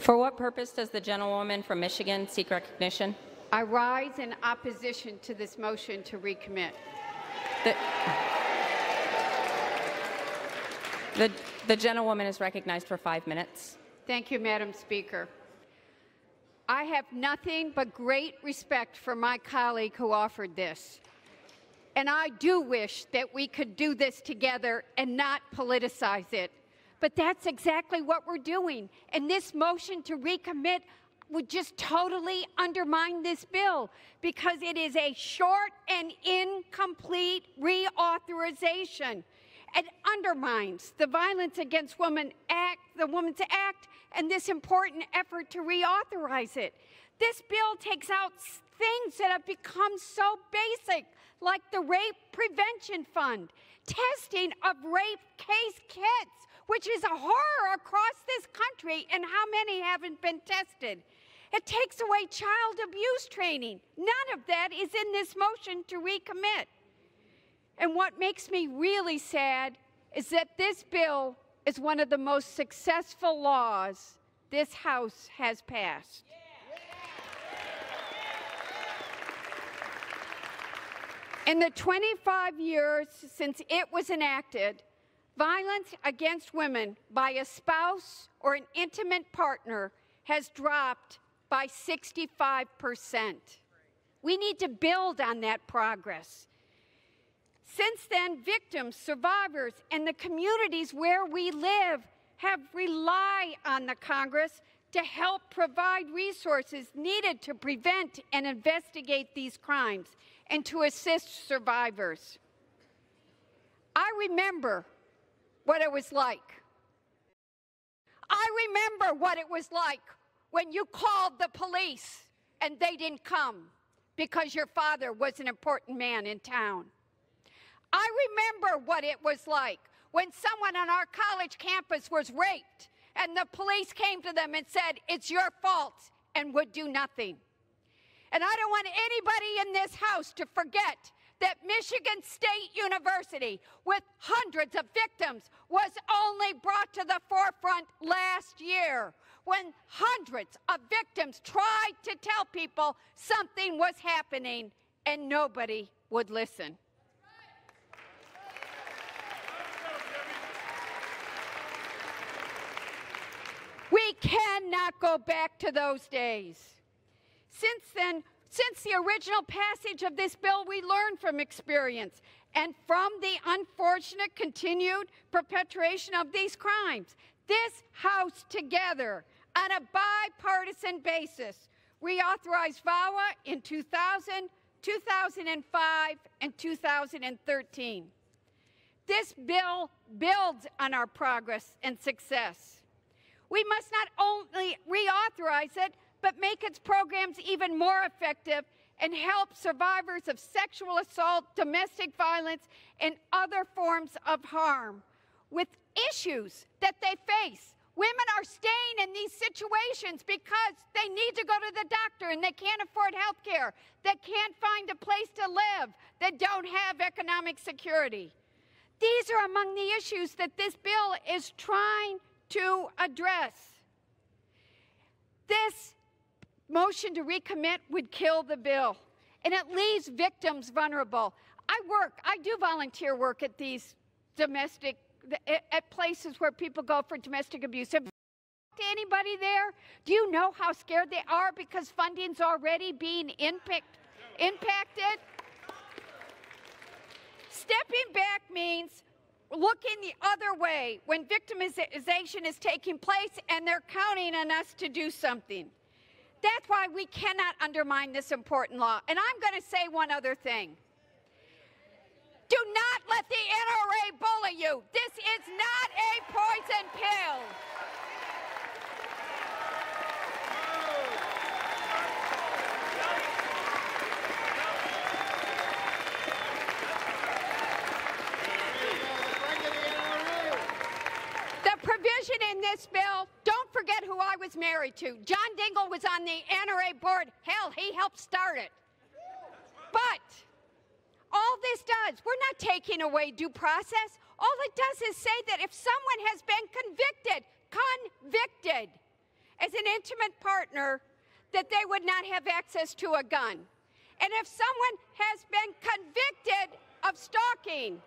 For what purpose does the gentlewoman from Michigan seek recognition? I rise in opposition to this motion to recommit. The gentlewoman is recognized for 5 minutes. Thank you, Madam Speaker. I have nothing but great respect for my colleague who offered this. And I do wish that we could do this together and not politicize it. But that's exactly what we're doing. And this motion to recommit would just totally undermine this bill because it is a short and incomplete reauthorization. It undermines the Violence Against Women Act, the Women's Act, and this important effort to reauthorize it. This bill takes out things that have become so basic, like the Rape Prevention Fund, testing of rape case kits, which is a horror across this country, and how many haven't been tested. It takes away child abuse training. None of that is in this motion to recommit. And what makes me really sad is that this bill is one of the most successful laws this House has passed. In the 25 years since it was enacted, violence against women by a spouse or an intimate partner has dropped by 65%. We need to build on that progress. Since then, victims, survivors, and the communities where we live have relied on the Congress to help provide resources needed to prevent and investigate these crimes and to assist survivors. I remember what it was like. I remember what it was like when you called the police and they didn't come because your father was an important man in town. I remember what it was like when someone on our college campus was raped and the police came to them and said, "It's your fault," and would do nothing. And I don't want anybody in this House to forget that Michigan State University, with hundreds of victims, was only brought to the forefront last year when hundreds of victims tried to tell people something was happening and nobody would listen. We cannot go back to those days. Since then, since the original passage of this bill, we learned from experience and from the unfortunate continued perpetration of these crimes. This House together, on a bipartisan basis, reauthorized VAWA in 2000, 2005, and 2013. This bill builds on our progress and success. We must not only reauthorize it, but make its programs even more effective and help survivors of sexual assault, domestic violence, and other forms of harm with issues that they face. Women are staying in these situations because they need to go to the doctor and they can't afford health care, they can't find a place to live, they don't have economic security. These are among the issues that this bill is trying to address. This motion to recommit would kill the bill, and it leaves victims vulnerable. I do volunteer work at these at places where people go for domestic abuse. Have you talked to anybody there? Do you know how scared they are because funding's already being impacted? Stepping back means looking the other way when victimization is taking place and they're counting on us to do something. That's why we cannot undermine this important law. And I'm going to say one other thing. Do not let the NRA bully you. This is not a poison pill. Provision in this bill, don't forget who I was married to. John Dingell was on the NRA board. Hell, he helped start it. But all this does, we're not taking away due process. All it does is say that if someone has been convicted, as an intimate partner, that they would not have access to a gun. And if someone has been convicted of stalking,